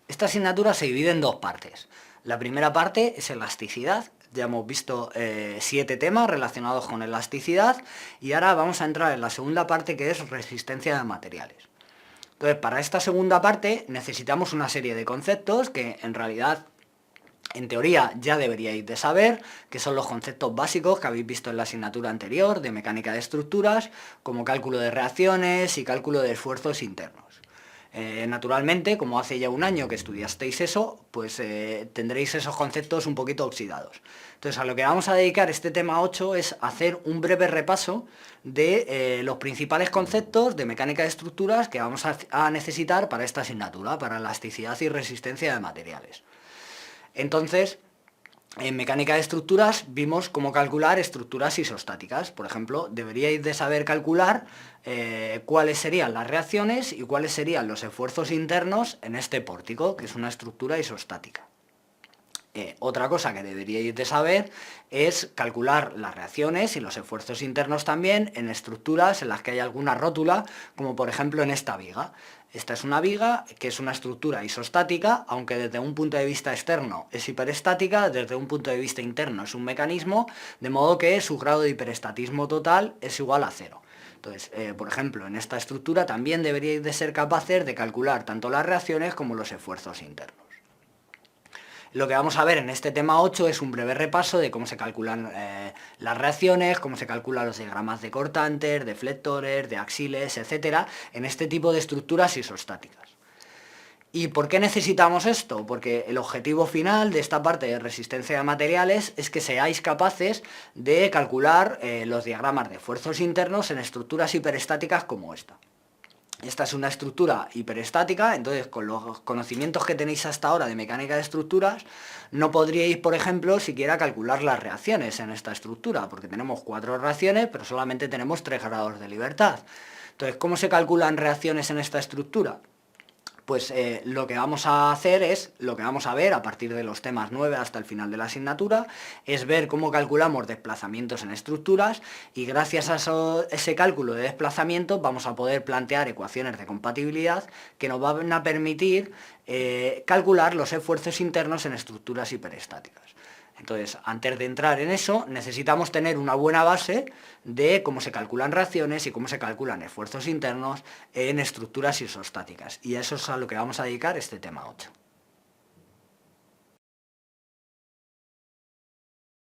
Esta asignatura se divide en dos partes. La primera parte es elasticidad. Ya hemos visto 7 temas relacionados con elasticidad y ahora vamos a entrar en la segunda parte, que es resistencia de materiales. Entonces, para esta segunda parte necesitamos una serie de conceptos que en realidad, en teoría, ya deberíais de saber, que son los conceptos básicos que habéis visto en la asignatura anterior de mecánica de estructuras, como cálculo de reacciones y cálculo de esfuerzos internos. Naturalmente, como hace ya un año que estudiasteis eso, pues tendréis esos conceptos un poquito oxidados. Entonces, a lo que vamos a dedicar este tema 8 es hacer un breve repaso de los principales conceptos de mecánica de estructuras que vamos a necesitar para esta asignatura, para elasticidad y resistencia de materiales. Entonces, en mecánica de estructuras vimos cómo calcular estructuras isostáticas. Por ejemplo, deberíais de saber calcular cuáles serían las reacciones y cuáles serían los esfuerzos internos en este pórtico, que es una estructura isostática. Otra cosa que deberíais de saber es calcular las reacciones y los esfuerzos internos también en estructuras en las que hay alguna rótula, como por ejemplo en esta viga. Esta es una viga que es una estructura isostática, aunque desde un punto de vista externo es hiperestática, desde un punto de vista interno es un mecanismo, de modo que su grado de hiperestatismo total es igual a 0. Entonces, por ejemplo, en esta estructura también deberíais de ser capaces de calcular tanto las reacciones como los esfuerzos internos. Lo que vamos a ver en este tema 8 es un breve repaso de cómo se calculan las reacciones, cómo se calculan los diagramas de cortantes, deflectores, de axiles, etc., en este tipo de estructuras isostáticas. ¿Y por qué necesitamos esto? Porque el objetivo final de esta parte de resistencia de materiales es que seáis capaces de calcular los diagramas de esfuerzos internos en estructuras hiperestáticas como esta. Esta es una estructura hiperestática, entonces con los conocimientos que tenéis hasta ahora de mecánica de estructuras, no podríais, por ejemplo, siquiera calcular las reacciones en esta estructura, porque tenemos 4 reacciones, pero solamente tenemos 3 grados de libertad. Entonces, ¿cómo se calculan reacciones en esta estructura? Pues lo que vamos a hacer es, lo que vamos a ver a partir de los temas 9 hasta el final de la asignatura, es ver cómo calculamos desplazamientos en estructuras y gracias a ese cálculo de desplazamientos vamos a poder plantear ecuaciones de compatibilidad que nos van a permitir calcular los esfuerzos internos en estructuras hiperestáticas. Entonces, antes de entrar en eso, necesitamos tener una buena base de cómo se calculan reacciones y cómo se calculan esfuerzos internos en estructuras isostáticas. Y a eso es a lo que vamos a dedicar este tema 8.